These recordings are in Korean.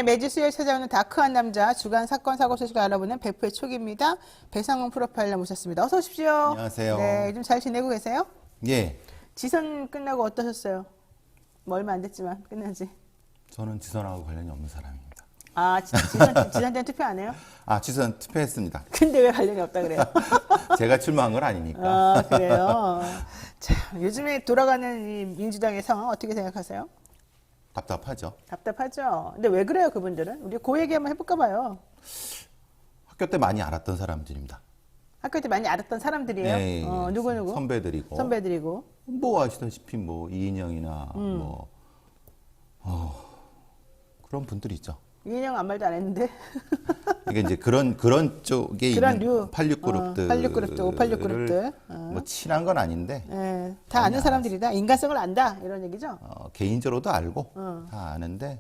매주 수요일 찾아오는 다크한 남자 주간 사건 사고 소식을 알아보는 베프의 촉입니다. 배상훈 프로파일러 모셨습니다. 어서 오십시오. 안녕하세요. 네, 요즘 잘 지내고 계세요? 예. 지선 끝나고 어떠셨어요? 뭐 얼마 안 됐지만 끝난지. 저는 지선하고 관련이 없는 사람입니다. 아, 지선한테는 투표 안 해요? 아, 지선 투표했습니다. 근데 왜 관련이 없다 그래요? 제가 출마한 건 아니니까. 아, 그래요? 자, 요즘에 돌아가는 이 민주당의 상황 어떻게 생각하세요? 답답하죠. 답답하죠? 근데 왜 그래요, 그분들은? 우리 그 얘기 한번 해볼까 봐요. 학교 때 많이 알았던 사람들입니다. 학교 때 많이 알았던 사람들이에요? 예, 예. 누구? 선배들이고. 선배들이고. 뭐 아시다시피 뭐 이인영이나 뭐 그런 분들이 있죠. 이인영 아무 말도 안 했는데. 이게 이제 그런 쪽에 그런 있는 류. 86그룹들 86그룹들, 586그룹들. 뭐 친한 건 아닌데 예, 다 아는 사람들이다. 인간성을 안다. 이런 얘기죠. 개인적으로도 알고 다 아는데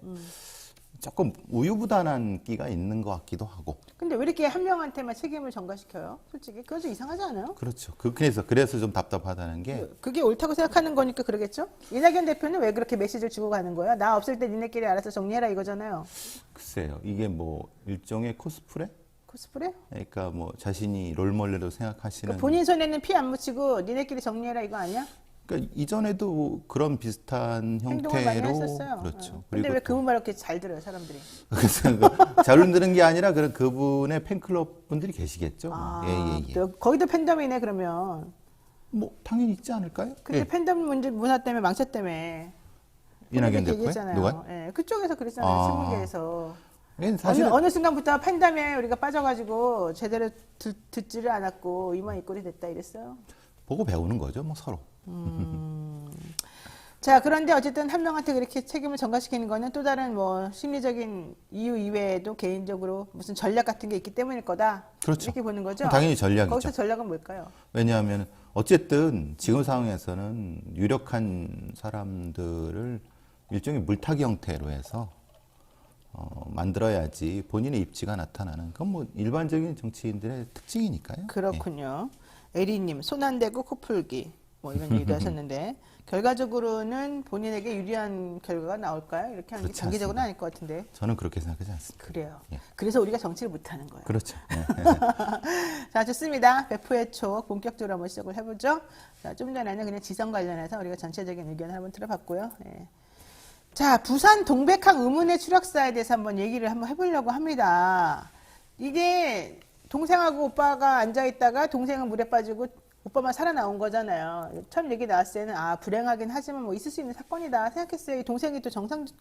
조금 우유부단한 끼가 있는 것 같기도 하고. 근데 왜 이렇게 한 명한테만 책임을 전가시켜요? 솔직히. 그건 좀 이상하지 않아요? 그렇죠. 그래서 좀 답답하다는 게 그게 옳다고 생각하는 거니까 그러겠죠? 이낙연 대표는 왜 그렇게 메시지를 주고 가는 거야? 나 없을 때 니네끼리 알아서 정리해라 이거잖아요. 글쎄요. 이게 뭐 일종의 코스프레? 코스프레? 그러니까 뭐 자신이 롤모델로 생각하시는. 그러니까 본인 손에는 피 안 묻히고 니네끼리 정리해라 이거 아니야? 그러니까 이전에도 그런 비슷한 행동을 많이 형태로 했었어요. 그렇죠. 근데 그리고 왜 그분 말 이렇게 잘 들어요, 사람들이? 그래서 잘 듣는 게 아니라 그분의 팬클럽 분들이 계시겠죠. 예. 또 거기도 팬덤이네 그러면. 뭐 당연히 있지 않을까요? 근데 예. 팬덤 문화 때문에 망쳤다며. 이낙연 그렇게 대표요? 얘기했잖아요. 누가요? 예, 그쪽에서 그랬잖아요. 신문계에서. 사실은 어느 순간부터 팬덤에 우리가 빠져가지고 제대로 듣지를 않았고 이만 이 꼴이 됐다 이랬어요. 보고 배우는 거죠, 뭐 서로. 자, 그런데 어쨌든 한 명한테 그렇게 책임을 전가시키는 거는 또 다른 뭐 심리적인 이유 이외에도 개인적으로 무슨 전략 같은 게 있기 때문일 거다. 그렇죠. 이렇게 보는 거죠. 당연히 전략이죠. 거기서 전략은 뭘까요? 왜냐하면 어쨌든 지금 상황에서는 유력한 사람들을 일종의 물타기 형태로 해서 만들어야지 본인의 입지가 나타나는 그건 뭐 일반적인 정치인들의 특징이니까요. 그렇군요. 에리님, 손 안 대고 코 풀기 뭐 이런 얘기도 하셨는데 결과적으로는 본인에게 유리한 결과가 나올까요? 이렇게 하는 게 그렇지 장기적으로는 않습니다. 아닐 것 같은데. 저는 그렇게 생각하지 않습니다. 그래요. 예. 그래서 우리가 정치를 못하는 거예요. 그렇죠. 예. 자, 좋습니다. 베프의 촉 본격적으로 한번 시작을 해보죠. 자, 좀 전에는 그냥 지성 관련해서 우리가 전체적인 의견을 한번 들어봤고요. 예. 자, 부산 동백항 의문의 추락사에 대해서 한번 얘기를 한번 해보려고 합니다. 이게 동생하고 오빠가 앉아있다가 동생은 물에 빠지고 오빠만 살아나온 거잖아요. 처음 얘기 나왔을 때는 불행하긴 하지만 뭐 있을 수 있는 사건이다 생각했어요. 이 동생이 또 정상이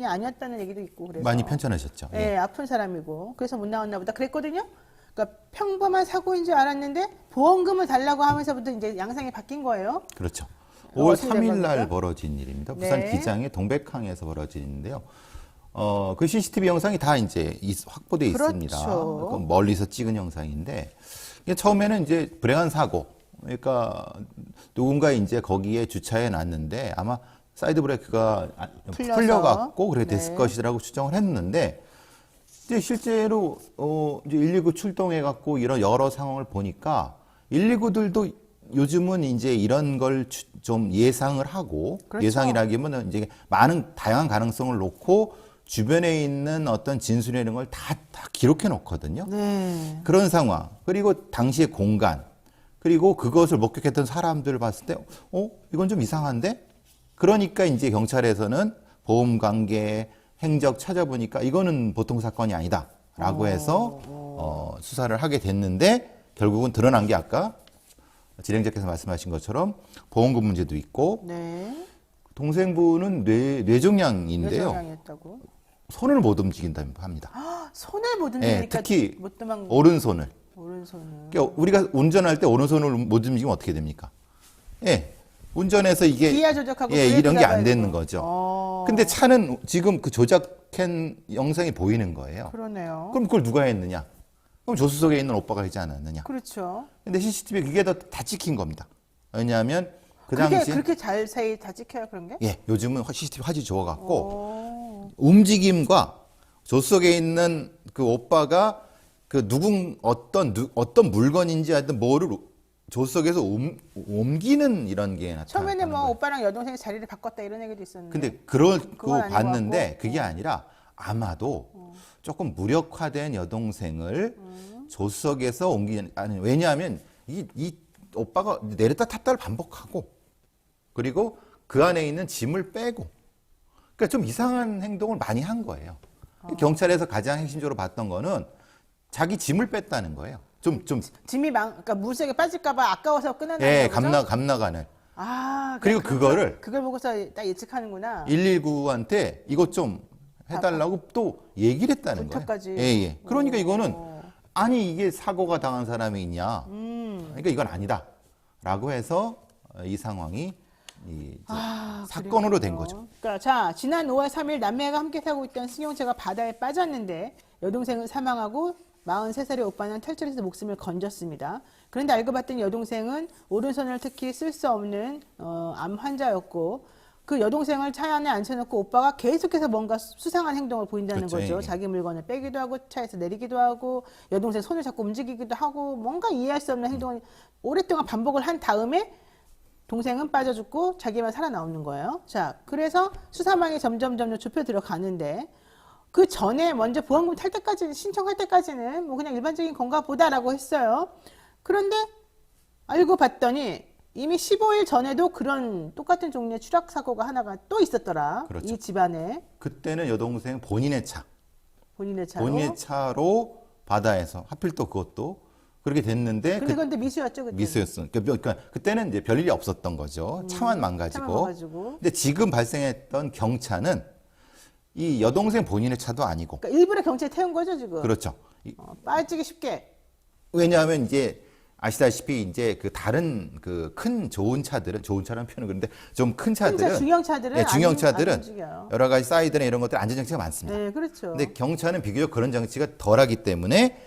아니었다는 얘기도 있고 그래서 많이 편찮으셨죠. 예, 예. 아픈 사람이고 그래서 못 나왔나 보다 그랬거든요. 그러니까 평범한 사고인 줄 알았는데 보험금을 달라고 하면서부터 이제 양상이 바뀐 거예요. 그렇죠. 5월 어떻게 된 3일 날 겁니까? 벌어진 일입니다. 부산 네. 기장의 동백항에서 벌어진 일인데요. 그 CCTV 영상이 다 이제 확보돼 있습니다. 그렇죠. 그 멀리서 찍은 영상인데 이게 처음에는 이제 불행한 사고. 그러니까 누군가 이제 거기에 주차해 놨는데 아마 사이드 브레이크가 풀려서. 풀려갖고 그래 됐을 네. 것이라고 추정을 했는데 이제 실제로 이제 119 출동해 갖고 이런 여러 상황을 보니까 119들도 요즘은 이제 이런 걸 좀 예상을 하고 그렇죠. 예상이라기보다는 이제 많은 다양한 가능성을 놓고 주변에 있는 어떤 진술이나 이런 걸 다 기록해 놓거든요. 네. 그런 상황 그리고 당시의 공간 그리고 그것을 목격했던 사람들을 봤을 때 이건 좀 이상한데 그러니까 이제 경찰에서는 보험 관계 행적 찾아보니까 이거는 보통 사건이 아니다라고 해서 수사를 하게 됐는데 결국은 드러난 게 아까 진행자께서 말씀하신 것처럼 보험금 문제도 있고 네. 동생분은 뇌종양인데요. 뇌종양이었다고. 손을 못 움직인다고 합니다. 손을 못 예, 움직이니까 특히 못 도망. 오른손을. 오른손을. 그러니까 우리가 운전할 때 오른손을 못 움직이면 어떻게 됩니까? 예. 운전해서 이게 기아 조작하고 이런 게 안 브레이크 되는 잡아야 거죠. 근데 차는 지금 그 조작한 영상이 보이는 거예요. 그러네요. 그럼 그걸 누가 했느냐? 그럼 조수석에 있는 오빠가 하지 않았느냐? 그렇죠. 근데 CCTV에 그게 다 찍힌 겁니다. 왜냐하면 그 그렇게 당시에 그렇게 자세히 다 찍혀요 그런 게? 예, 요즘은 CCTV 화질 좋아갖고 오. 움직임과 조수석에 있는 그 오빠가 그 어떤 물건인지 하여튼 뭐를 조수석에서 옮기는 이런 게 나타나는 처음에는 뭐 거예요. 오빠랑 여동생이 자리를 바꿨다 이런 얘기도 있었는데. 근데 그걸 그건 아닌 것 봤는데 같고. 그게 아니라 아마도 조금 무력화된 여동생을 조수석에서 아니, 왜냐하면 이 오빠가 내렸다 탔다를 반복하고 그리고 그 안에 있는 짐을 빼고 그러니까 좀 이상한 행동을 많이 한 거예요. 경찰에서 가장 핵심적으로 봤던 거는 자기 짐을 뺐다는 거예요. 짐이 그러니까 물속에 빠질까봐 아까워서 끊어낸 예, 거죠? 감나가는. 아, 그리고 그거를 그걸 보고서 딱 예측하는구나. 119한테 이것 좀 해달라고 또 얘기를 했다는 거예요. 부탁까지. 예, 예. 그러니까 이거는 아니 이게 사고가 당한 사람이 있냐? 그러니까 이건 아니다라고 해서 이 상황이 이제 사건으로 된 거죠. 그러니까 자, 지난 5월 3일 남매가 함께 살고 있던 승용차가 바다에 빠졌는데 여동생은 사망하고 43살의 오빠는 탈출해서 목숨을 건졌습니다. 그런데 알고 봤더니 여동생은 오른손을 특히 쓸 수 없는 암 환자였고 그 여동생을 차 안에 앉혀놓고 오빠가 계속해서 뭔가 수상한 행동을 보인다는 그렇죠, 거죠. 예. 자기 물건을 빼기도 하고 차에서 내리기도 하고 여동생 손을 잡고 움직이기도 하고 뭔가 이해할 수 없는 행동을 오랫동안 반복을 한 다음에 동생은 빠져 죽고 자기만 살아나오는 거예요. 자, 그래서 수사망이 점점 좁혀 들어가는데 그 전에 먼저 보험금 탈 때까지 신청할 때까지는 뭐 그냥 일반적인 건가 보다라고 했어요. 그런데 알고 봤더니 이미 15일 전에도 그런 똑같은 종류의 추락 사고가 하나가 또 있었더라. 그렇죠. 이 집안에 그때는 여동생 본인의 본인의 차로. 본인의 차로 바다에서 하필 또 그것도 그렇게 됐는데 근데 그건 미수였죠, 그때. 미수였어. 그러니까 그때는 이제 별일이 없었던 거죠. 차만 망가지고. 차만 망가지고. 근데 지금 발생했던 경차는 이 여동생 본인의 차도 아니고. 그러니까 일부러 경찰에 태운 거죠, 지금. 그렇죠. 빠지기 쉽게. 왜냐하면 이제 아시다시피 이제 그 다른 그 큰 좋은 차들은 좋은 차라는 표현은 그런데 좀 큰 차들은 중형차들은 네, 안 중형차들은 움직여요. 여러 가지 사이드나 이런 것들 안전장치가 많습니다. 네, 그렇죠. 근데 경차는 비교적 그런 장치가 덜하기 때문에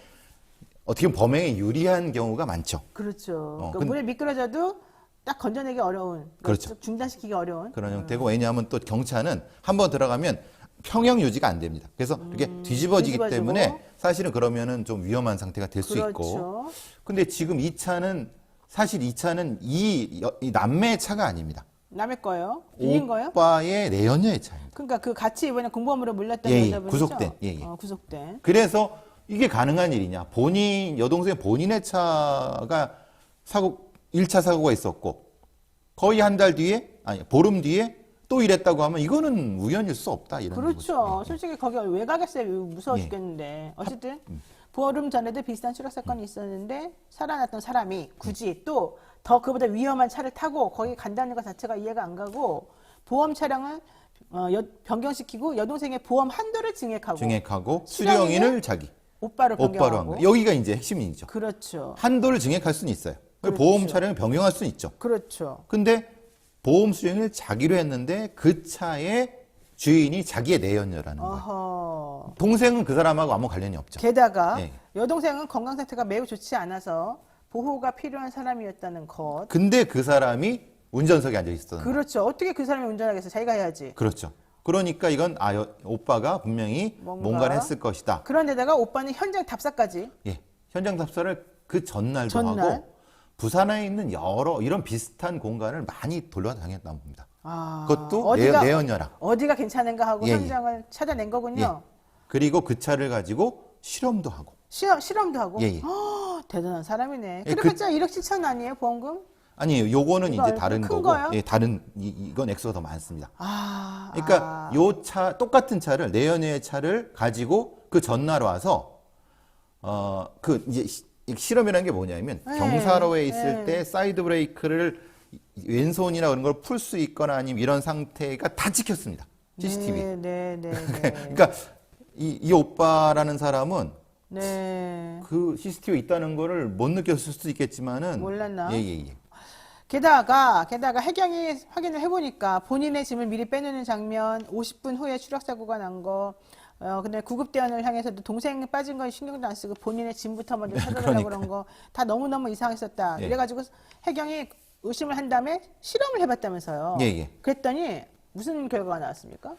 어떻게 보면 범행에 유리한 경우가 많죠. 그렇죠. 그러니까 근데- 물에 미끄러져도 딱 건져내기 어려운. 그렇죠. 중단시키기 어려운. 그런 형태고 왜냐하면 또 경차는 한번 들어가면 평형 유지가 안 됩니다. 그래서 이렇게 뒤집어지기 뒤집어지고. 때문에 사실은 그러면은 좀 위험한 상태가 될 수 있고. 그렇죠. 근데 지금 이 차는 사실 이 차는 이 남매의 차가 아닙니다. 남의 거예요? 빌린 거예요? 오빠의 내연녀의 차입니다. 그러니까 그 같이 이번에 공범으로 물렸던 예, 예. 여자분이죠? 구속된, 예, 예. 구속된. 그래서 이게 가능한 일이냐? 여동생 본인의 차가 1차 사고가 있었고 거의 한 달 뒤에 보름 뒤에 또 이랬다고 하면 이거는 우연일 수 없다 이런 그렇죠. 거죠. 솔직히 거기 왜 가겠어요? 무서워 예. 죽겠는데. 어쨌든 보름 전에도 비슷한 추락 사건이 있었는데 살아났던 사람이 굳이 또 더 그보다 위험한 차를 타고 거기 간다는 것 자체가 이해가 안 가고 보험 차량을 변경시키고 여동생의 보험 한도를 증액하고 수령인을 수령인을 자기 오빠로 오빠로 한 변경하고. 거예요. 여기가 이제 핵심이죠. 그렇죠. 한도를 증액할 수는 있어요. 그렇죠. 보험 차량을 변경할 수는 있죠. 그렇죠. 근데 보험 수령을 자기로 했는데 그 차의 주인이 자기의 내연녀라는 거예요. 어허. 동생은 그 사람하고 아무 관련이 없죠. 게다가 예. 여동생은 건강 상태가 매우 좋지 않아서 보호가 필요한 사람이었다는 것. 근데 그 사람이 운전석에 앉아 있었던 거예요. 그렇죠. 어떻게 그 사람이 운전하겠어? 자기가 해야지. 그렇죠. 그러니까 이건 오빠가 분명히 뭔가를 했을 것이다. 그런데다가 오빠는 현장 답사까지. 예. 현장 답사를 그 전날도 전날? 하고 부산에 있는 여러 이런 비슷한 공간을 많이 돌아다녔다고 봅니다. 아, 그것도 내연녀랑. 어디가 괜찮은가 하고 예, 예. 현장을 찾아낸 거군요. 예. 그리고 그 차를 가지고 실험도 하고. 실험도 하고. 예, 예. 허, 대단한 사람이네. 예, 그래봤자 1억 7천 아니에요 보험금? 아니, 요거는 이거 이제 다른 큰 거고. 거예요? 예, 이건 액수가 더 많습니다. 아, 그러니까 요 차 똑같은 차를 내연녀의 차를 가지고 그 전날 와서 그 이제 실험이라는 게 뭐냐면 네, 경사로에 있을 네. 때 사이드 브레이크를 왼손이나 그런 걸 풀 수 있거나 아니면 이런 상태가 다 찍혔습니다. CCTV. 네. 그러니까 이 오빠라는 사람은 네. 그 CCTV에 있다는 거를 못 느꼈을 수도 있겠지만은 몰랐나? 예. 게다가 해경이 확인을 해보니까 본인의 짐을 미리 빼놓는 장면, 50분 후에 추락 사고가 난 거, 근데 구급대원을 향해서도 동생 빠진 건 신경도 안 쓰고 본인의 짐부터 먼저 찾아달라고 그러니까요. 그런 거 다 너무너무 이상했었다. 예. 이래가지고 해경이 의심을 한 다음에 실험을 해봤다면서요. 예. 그랬더니 무슨 결과가 나왔습니까?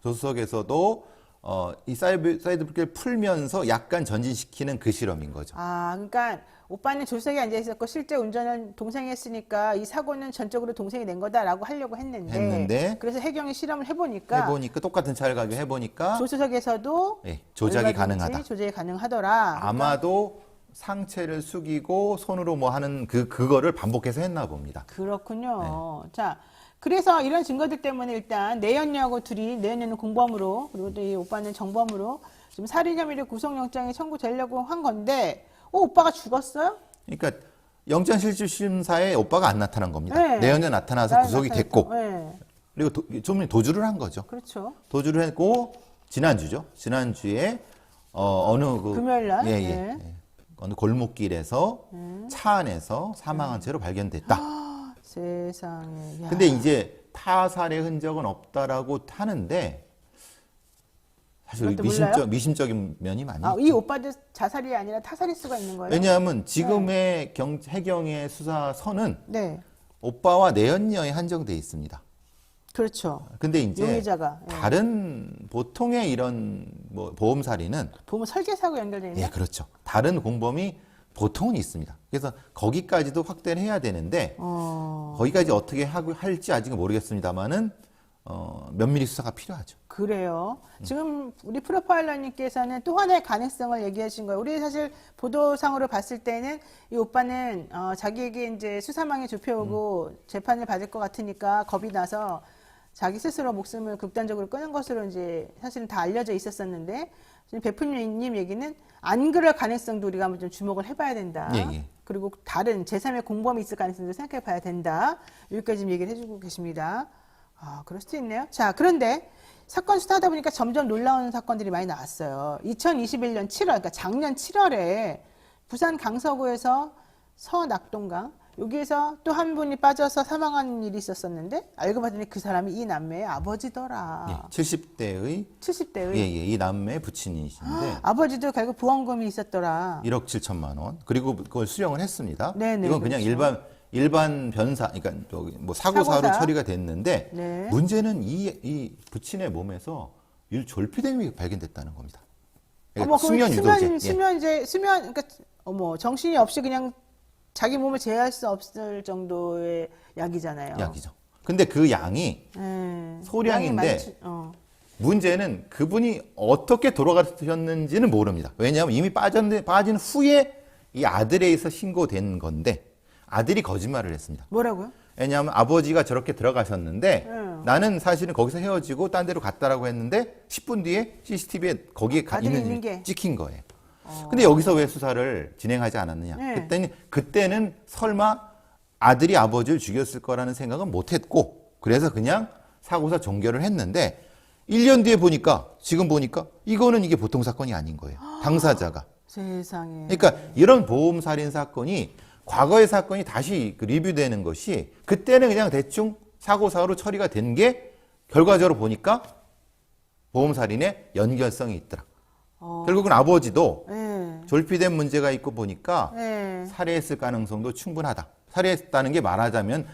조수석에서도 이 사이드 브레이크를 풀면서 약간 전진시키는 그 실험인 거죠. 아, 그러니까 오빠는 조수석에 앉아 있었고 실제 운전은 동생이 했으니까 이 사고는 전적으로 동생이 낸 거다라고 하려고 했는데 그래서 혜경이 실험을 해보니까 똑같은 차를 가지고 해보니까 조수석에서도 예, 조작이 얼마든지 가능하다. 조작이 가능하더라. 아마도 상체를 숙이고 손으로 뭐 하는 그거를 반복해서 했나 봅니다. 그렇군요. 자, 그래서 이런 증거들 때문에 일단 내연녀하고 둘이 내연녀는 공범으로 그리고 또 이 오빠는 정범으로 지금 살인 혐의로 구속영장이 청구되려고 한 건데, 오빠가 죽었어요? 그러니까 영장실질심사에 오빠가 안 나타난 겁니다. 네. 내연녀 나타나서 구속이 됐고 네. 그리고 좀 도주를 한 거죠. 그렇죠. 도주를 했고 지난주에 어느 그 금요일 날? 예, 네. 어느 골목길에서 차 안에서 사망한 채로 발견됐다. 세상에. 야. 근데 이제 타살의 흔적은 없다라고 하는데 사실 그것도 몰라요? 미심적인 면이 많이 아, 있죠. 이 오빠도 자살이 아니라 타살일 수가 있는 거예요? 왜냐하면 지금의 해경의 수사선은 네. 오빠와 내연녀에 한정돼 있습니다. 그렇죠. 근데 이제 용의자가. 예. 다른 보통의 이런 뭐 보험 살인은 보면 설계사고 연결되어 있나? 예, 그렇죠. 다른 공범이 보통은 있습니다. 그래서 거기까지도 확대를 해야 되는데 거기까지 어떻게 할지 아직은 모르겠습니다만은 면밀히 수사가 필요하죠. 그래요. 지금 우리 프로파일러님께서는 또 하나의 가능성을 얘기하신 거예요. 우리 사실 보도상으로 봤을 때는 이 오빠는 자기에게 이제 수사망에 좁혀오고 재판을 받을 것 같으니까 겁이 나서 자기 스스로 목숨을 극단적으로 끊은 것으로 이제 사실은 다 알려져 있었었는데 지금 베프님 얘기는 안 그럴 가능성도 우리가 한번 좀 주목을 해봐야 된다. 예. 그리고 다른 제3의 공범이 있을 가능성도 생각해 봐야 된다. 여기까지 지금 얘기를 해주고 계십니다. 아, 그럴 수도 있네요. 자, 그런데 사건 수사하다 보니까 점점 놀라운 사건들이 많이 나왔어요. 2021년 7월, 그러니까 작년 7월에 부산 강서구에서 서낙동강, 여기에서 또 한 분이 빠져서 사망한 일이 있었었는데 알고 봤더니 그 사람이 이 남매의 아버지더라. 예, 70대의 70대의. 이 남매의 부친이신데 아버지도 결국 보험금이 있었더라. 1억 7천만 원. 그리고 그걸 수령을 했습니다. 네네, 이건 그냥 그렇죠. 일반 변사, 그러니까 저기 뭐 사고사로 사고사. 처리가 됐는데 네. 문제는 이 부친의 몸에서 발기됨이 발견됐다는 겁니다. 어머, 수면 유도제. 예. 그러니까 어머, 정신이 없이 그냥 자기 몸을 제어할 수 없을 정도의 약이잖아요. 약이죠. 근데 그 양이 소량인데 양이 문제는 그분이 어떻게 돌아가셨는지는 모릅니다. 왜냐하면 이미 빠진 후에 이 아들에서 신고된 건데 아들이 거짓말을 했습니다. 뭐라고요? 왜냐하면 아버지가 저렇게 들어가셨는데 나는 사실은 거기서 헤어지고 딴 데로 갔다라고 했는데 10분 뒤에 CCTV에 거기에 있는 게 찍힌 거예요. 근데 여기서 왜 수사를 진행하지 않았느냐? 네. 그때는 설마 아들이 아버지를 죽였을 거라는 생각은 못 했고 그래서 그냥 사고사 종결을 했는데 1년 뒤에 지금 보니까 이게 보통 사건이 아닌 거예요. 당사자가. 세상에. 그러니까 이런 보험 살인 사건이 과거의 사건이 다시 리뷰되는 것이 그때는 그냥 대충 사고사로 처리가 된 게 결과적으로 보니까 보험 살인에 연결성이 있더라. 결국은 아버지도 졸피된 문제가 있고 보니까 살해했을 가능성도 충분하다. 살해했다는 게 말하자면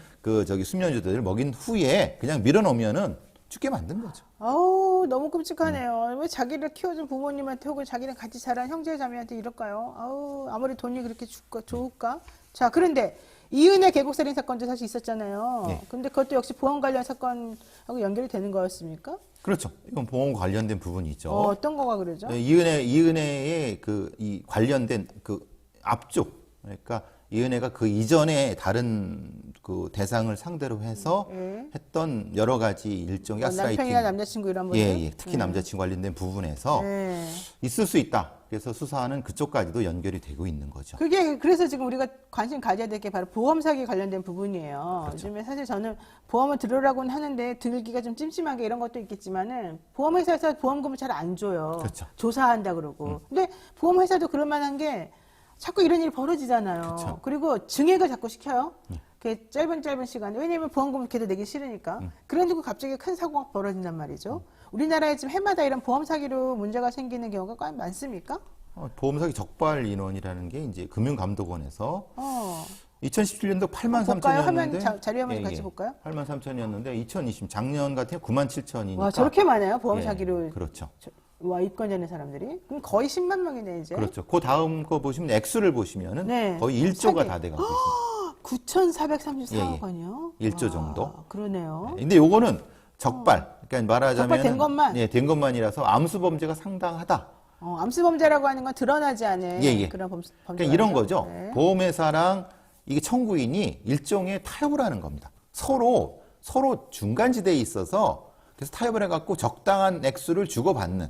수면주들을 먹인 후에 그냥 밀어놓으면은 죽게 만든 거죠. 아우, 너무 끔찍하네요. 왜 자기를 키워준 부모님한테 혹은 자기랑 같이 자란 형제자매한테 이럴까요? 아우, 아무리 돈이 그렇게 좋을까? 자, 그런데 이은혜 계곡살인 사건도 사실 있었잖아요. 네. 근데 그것도 역시 보험 관련 사건하고 연결이 되는 거였습니까? 그렇죠. 이건 보험 관련된 부분이 있죠. 어떤 거가 그러죠? 네, 이은혜의 이 관련된 앞쪽, 그러니까 이은혜가 그 이전에 다른 대상을 상대로 해서 했던 여러 가지 일종의 가스라이팅. 남편이나 남자친구 이런 분들? 예. 특히 남자친구 관련된 부분에서 있을 수 있다. 그래서 수사는 그쪽까지도 연결이 되고 있는 거죠. 그래서 지금 우리가 관심 가져야 될 게 바로 보험 사기 관련된 부분이에요. 그렇죠. 요즘에 사실 저는 보험을 들으라고는 하는데 들기가 좀 찜찜한 게 이런 것도 있겠지만은 보험회사에서 보험금을 잘 안 줘요. 그렇죠. 조사한다 그러고. 근데 보험회사도 그럴 만한 게 자꾸 이런 일이 벌어지잖아요. 그렇죠. 그리고 증액을 자꾸 시켜요. 그 짧은 시간에. 왜냐면 보험금을 걔도 내기 싫으니까. 그래가지고 갑자기 큰 사고가 벌어진단 말이죠. 우리나라에 지금 해마다 이런 보험 사기로 문제가 생기는 경우가 꽤 많습니까? 보험 사기 적발 인원이라는 게 이제 금융감독원에서 2017년도 8만 볼까요? 3천이었는데 화면 자료 화면 같이 볼까요? 8만 3천이었는데 2020 작년 같은 경우 9만 7천이니까 와, 저렇게 많아요? 보험 사기로. 그렇죠. 와, 입건 전에 사람들이? 그럼 거의 10만 명이네, 이제. 그렇죠. 그 다음 거 보시면 액수를 보시면은 네. 거의 1조가 사기. 다 돼가고 있습니다. 9,434억 예, 예. 원이요? 1조 정도. 그러네요. 근데 요거는 적발. 그러니까 말하자면 적발된 것만? 예, 된 것만이라서 암수 범죄가 상당하다. 암수 범죄라고 하는 건 드러나지 않은 예, 예. 그런 범죄. 그러니까 이런 거죠. 네. 보험회사랑 이게 청구인이 일종의 타협을 하는 겁니다. 서로 중간지대에 있어서 그래서 타협을 해갖고 적당한 액수를 주고받는.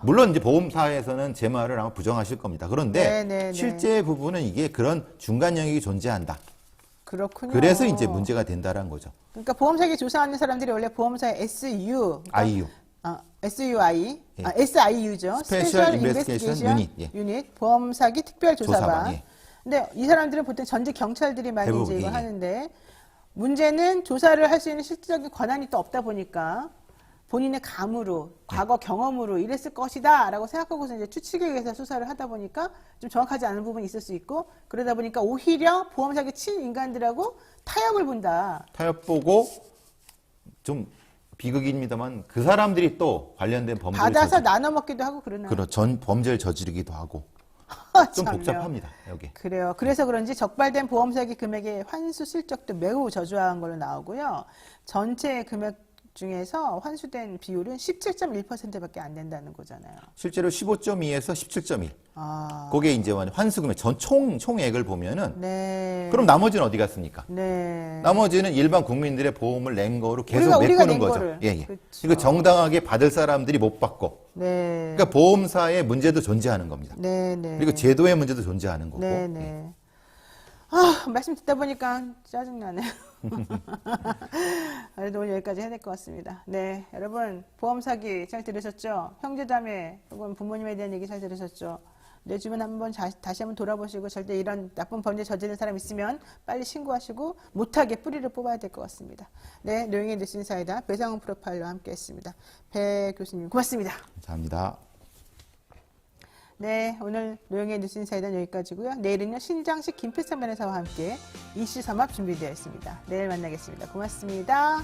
물론 이제 보험사에서는 제 말을 아마 부정하실 겁니다. 그런데 네, 네, 네. 실제 부분은 이게 그런 중간 영역이 존재한다. 그렇군요. 그래서 이제 문제가 된다는 거죠. 그러니까 보험 사기 조사하는 사람들이 원래 보험사의 SU, IU. SUI, 예. SIU죠. Special Investigation Unit. 예. 보험 사기 특별 조사반. 조사반, 예. 근데 이 사람들은 보통 전직 경찰들이 많이 대부분, 이제 이거 예, 예. 하는데 문제는 조사를 할 수 있는 실질적인 권한이 또 없다 보니까 본인의 감으로, 과거 경험으로 이랬을 것이다라고 생각하고서 이제 추측에 의해서 수사를 하다 보니까 좀 정확하지 않은 부분이 있을 수 있고 그러다 보니까 오히려 보험 사기 친 인간들하고 타협을 본다. 타협 보고 좀 비극입니다만 그 사람들이 또 관련된 범죄를 받아서 나눠 먹기도 하고 그러나요? 범죄를 저지르기도 하고 좀 참요. 복잡합니다. 여기. 그래요. 그래서 그런지 적발된 보험 사기 금액의 환수 실적도 매우 저조한 걸로 나오고요. 전체 금액 중에서 환수된 비율은 17.1%밖에 안 된다는 거잖아요. 실제로 15.2에서 17.1. 아, 그게 이제 환수금액 전 총액을 보면은 네. 그럼 나머지는 어디 갔습니까? 네. 나머지는 일반 국민들의 보험을 낸 거로 계속 우리가 메꾸는 낸 거죠. 거를. 예, 예. 그쵸. 이거 정당하게 받을 사람들이 못 받고. 네. 그러니까 보험사의 문제도 존재하는 겁니다. 네, 네. 그리고 제도의 문제도 존재하는 거고. 네, 네. 아, 말씀 듣다 보니까 짜증나네요. 그래도 오늘 여기까지 해야 될 것 같습니다. 네, 여러분 보험 사기 잘 들으셨죠? 형제자매 혹은 부모님에 대한 얘기 잘 들으셨죠? 내 주변 한번 다시 한번 돌아보시고 절대 이런 나쁜 범죄 저지른 사람 있으면 빨리 신고하시고 못하게 뿌리를 뽑아야 될 것 같습니다. 네, 노영의 뉴스인사이다 배상훈 프로파일러와 함께했습니다. 배 교수님 고맙습니다. 감사합니다. 네, 오늘 노영의 뉴스인사이드는 여기까지고요. 내일은요 신장식 김필성 변호사와 함께 이슈 삼합 준비되어 있습니다. 내일 만나겠습니다. 고맙습니다.